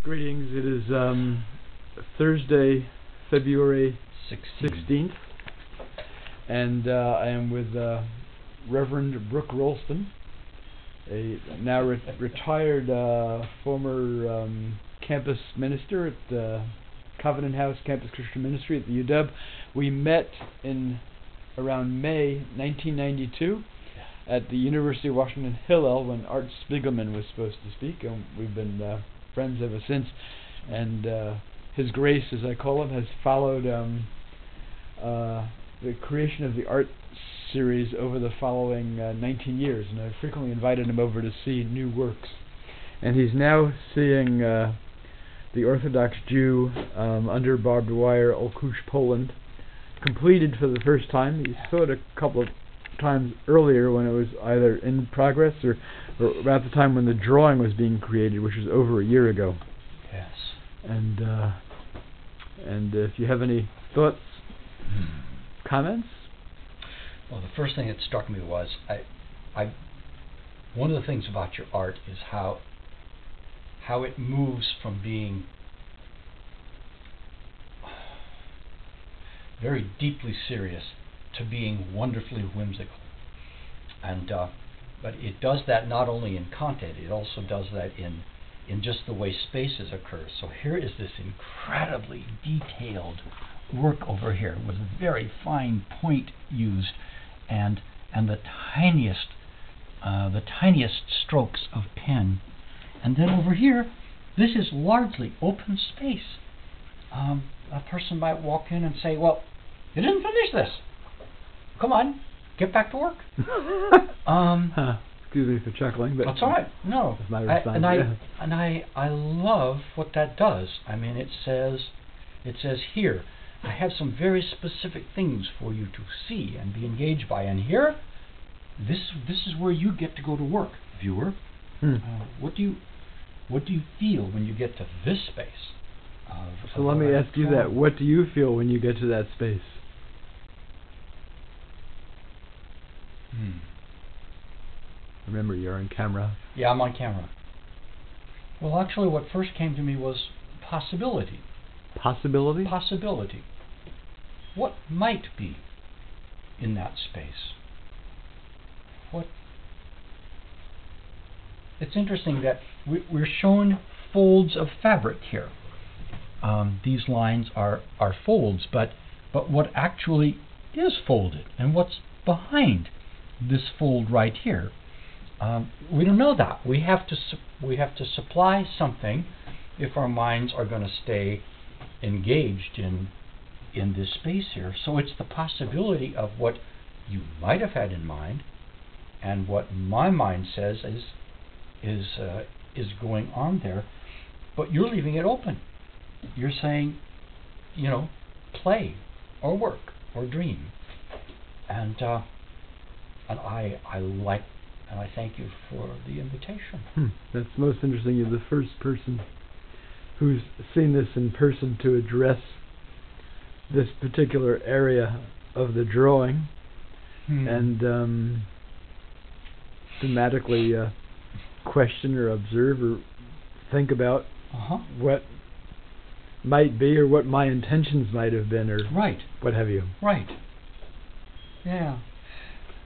Greetings. It is Thursday, February 16th, and I am with Reverend Brooke Rolston, a now retired former campus minister at the Covenant House Campus Christian Ministry at the Univ. We met in around May 1992 at the University of Washington Hillel when Art Spiegelman was supposed to speak, and we've been friends ever since. And his grace, as I call him, has followed the creation of the art series over the following 19 years, and I've frequently invited him over to see new works. And he's now seeing the Orthodox Jew under barbed wire, Olkusz, Poland, completed for the first time. He saw it a couple of times earlier when it was either in progress or about the time when the drawing was being created, which was over a year ago. Yes. And if you have any thoughts, comments? Well, the first thing that struck me was one of the things about your art is how it moves from being very deeply serious to being wonderfully whimsical. And but it does that not only in content, it also does that in just the way spaces occur. So here is this incredibly detailed work over here with very fine point used and the tiniest strokes of pen. And then over here, this is largely open space. A person might walk in and say, "Well, you didn't finish this. Come on, get back to work." Excuse me for chuckling, but that's all right. No, that's my response. I love what that does. I mean, it says here, I have some very specific things for you to see and be engaged by, and here, this is where you get to go to work, viewer. What do you feel when you get to this space? So let me ask you that. What do you feel when you get to that space? Remember, you're on camera. Yeah, I'm on camera. Well, actually, what first came to me was possibility. Possibility? Possibility. What might be in that space? It's interesting that we're shown folds of fabric here. These lines are folds, but what actually is folded and what's behind this fold right here, we don't know that. We have to supply something if our minds are going to stay engaged in this space here. So it's the possibility of what you might have had in mind and what my mind says is going on there, but you're leaving it open. You're saying, play or work or dream, and I like, and I thank you for the invitation. That's most interesting. You're the first person who's seen this in person to address this particular area of the drawing and thematically question or observe or think about what might be or what my intentions might have been, or what have you. Right. Yeah.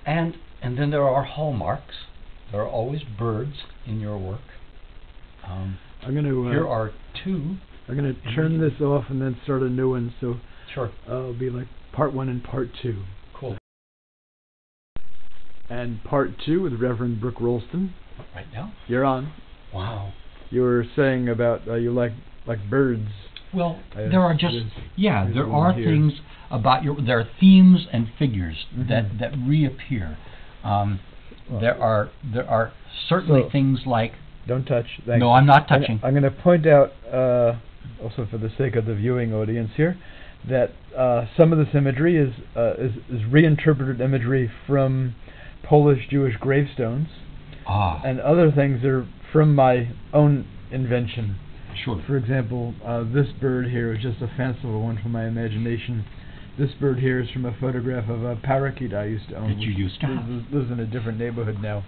And then there are hallmarks. There are always birds in your work. I'm going to. Here are two. I'm going to turn this off and then start a new one. So sure. It'll be like part 1 and part 2. Cool. And part 2 with Reverend Brooke Rolston. Right now. You're on. Wow. You were saying about you like birds. Well, there are just there are here. things about there are themes and figures that reappear. There are certainly things like. Don't touch. Thanks. No, I'm not touching. I'm going to point out, also for the sake of the viewing audience here, that some of this imagery is reinterpreted imagery from Polish Jewish gravestones, and other things are from my own invention. Sure. For example, this bird here is just a fanciful one from my imagination. This bird here is from a photograph of a parakeet I used to own. That you used to have. Lives in a different neighborhood now.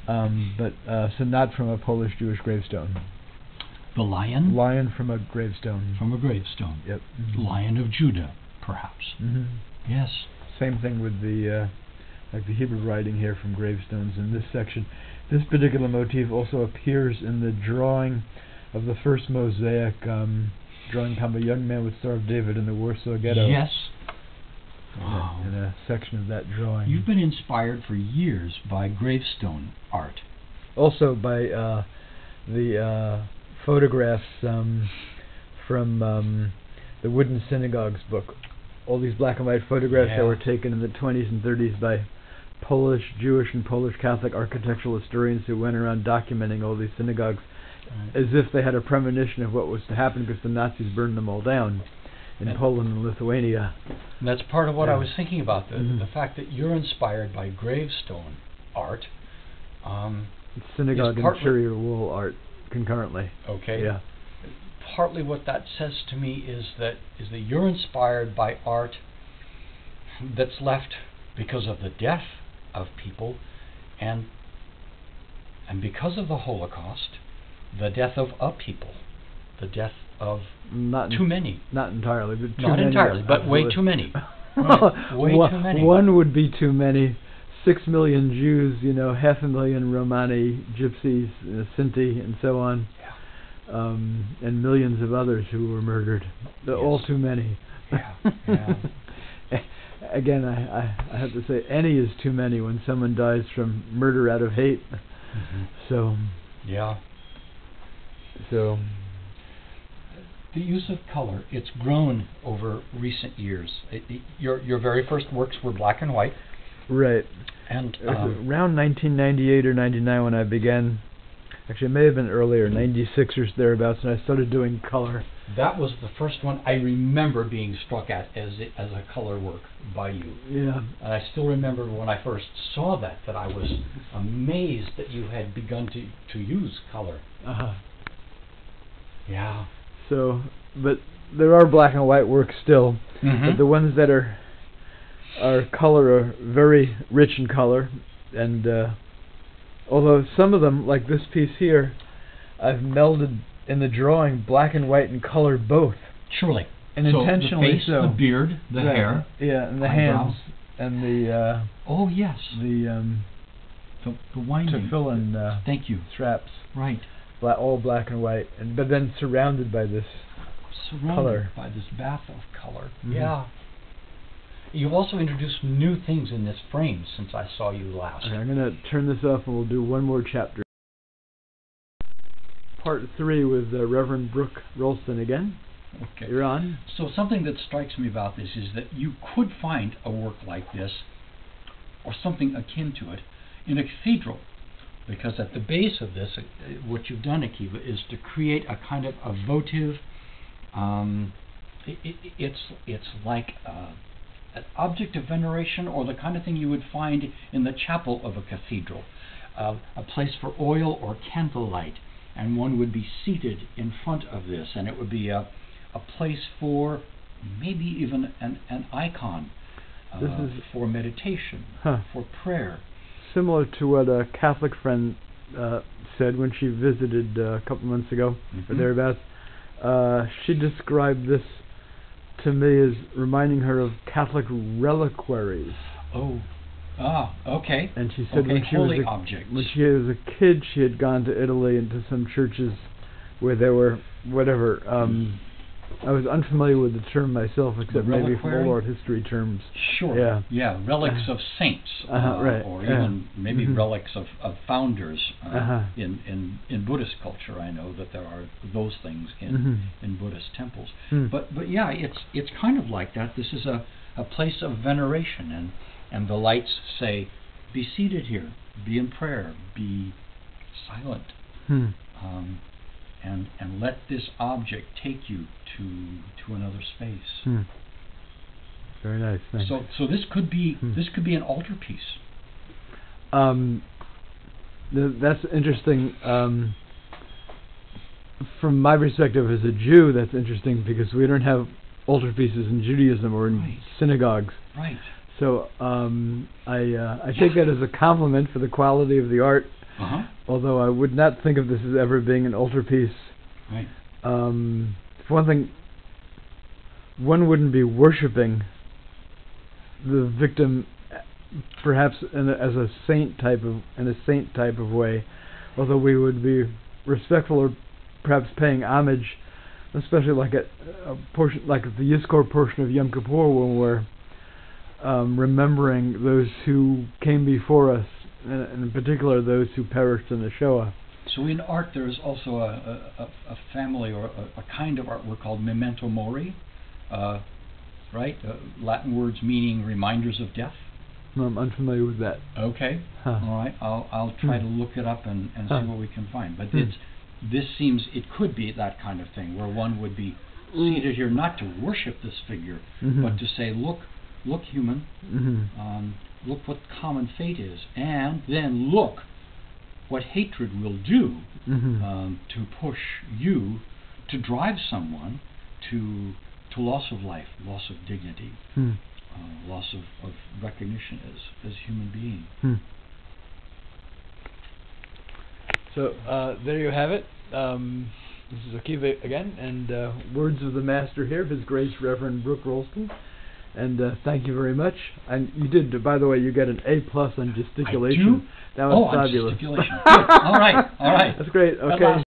So not from a Polish Jewish gravestone. The lion? Lion from a gravestone. From a gravestone. Yep. Lion of Judah, perhaps. Yes. Same thing with the like the Hebrew writing here from gravestones in this section. This particular motif also appears in the drawing of the first mosaic drawing of a young man with Star of David in the Warsaw Ghetto. Yes. Wow. In a section of that drawing. You've been inspired for years by gravestone art. Also by the photographs from the Wooden Synagogues book. All these black and white photographs that were taken in the 20s and 30s by Polish, Jewish, and Polish Catholic architectural historians who went around documenting all these synagogues as if they had a premonition of what was to happen because the Nazis burned them all down in Poland and Lithuania. And that's part of what I was thinking about, the fact that you're inspired by gravestone art. Synagogue and interior wall art concurrently. Okay. Yeah. Partly what that says to me is that you're inspired by art that's left because of the death of people and because of the Holocaust, the death of a people, the death of too many. Not entirely, but too not many. Entirely, but way too many. Right. Way too many. One would be too many. 6 million Jews, 500,000 Romani, Gypsies, Sinti, and so on. And millions of others who were murdered. They're all too many. Yeah. Again, I have to say, any is too many when someone dies from murder out of hate. So. Yeah. So. The use of color, it's grown over recent years. Your very first works were black and white. Right. And it was around 1998 or 99 when I began. Actually, it may have been earlier, 96 or thereabouts, and I started doing color. That was the first one I remember being struck at as a color work by you. Yeah. And I still remember when I first saw that I was amazed that you had begun to use color. Yeah. So, but there are black and white works still, but the ones that are color are very rich in color, and although some of them, like this piece here, I've melded in the drawing black and white and color both. Surely. And so intentionally the face, the beard, the hair. Yeah, and the eyebrows. hands, and the oh yes, the winding. Tefillin thank you. straps. Right. All black and white, but then surrounded by this color. By this bath of color. Yeah. You've also introduced new things in this frame since I saw you last. Okay, I'm going to turn this off and we'll do one more chapter. Part 3 with Reverend Brooke Rolston again. Okay. You're on. So something that strikes me about this is that you could find a work like this, or something akin to it, in a cathedral. Because at the base of this, what you've done, Akiva, is to create a kind of a votive, it's like an object of veneration, or the kind of thing you would find in the chapel of a cathedral. A place for oil or candlelight, and one would be seated in front of this, and it would be a place for maybe even an icon for meditation, for prayer. Similar to what a Catholic friend said when she visited a couple months ago, or thereabouts. She described this to me as reminding her of Catholic reliquaries. Oh, okay. And she said when she was a kid, she had gone to Italy and to some churches where there were whatever. I was unfamiliar with the term myself, except maybe from old art history terms. Sure. Yeah. Relics of saints, right. Or even maybe relics of founders in Buddhist culture. I know that there are those things in Buddhist temples. But yeah, it's kind of like that. This is a place of veneration, and the lights say, "Be seated here, be in prayer, be silent." And let this object take you to another space. Very nice. Thanks. So this could be an altarpiece. That's interesting. From my perspective as a Jew, that's interesting because we don't have altarpieces in Judaism or in synagogues. Right. So I take that as a compliment for the quality of the art. Although I would not think of this as ever being an altarpiece Right. For one thing, one wouldn't be worshiping the victim, perhaps as a saint type of way, although we would be respectful or perhaps paying homage, especially like a portion, like the Yizkor portion of Yom Kippur, when we're remembering those who came before us, and in particular those who perished in the Shoah. So in art there is also a family or a kind of artwork called memento mori, right? Latin words meaning reminders of death. No, I'm unfamiliar with that. Okay. All right. I'll try to look it up and see what we can find. But this seems, it could be that kind of thing where one would be seated here not to worship this figure, but to say, look human, look what common fate is, and then look what hatred will do to push you, to drive someone to loss of life, loss of dignity, loss of recognition as human being. So there you have it. This is Akiva again, and words of the Master here, His Grace Reverend Brooke Rolston. And thank you very much. And you did, by the way, you get an A+ on gesticulation. I do? That was on fabulous. Gesticulation. Good. All right. That's great. Okay.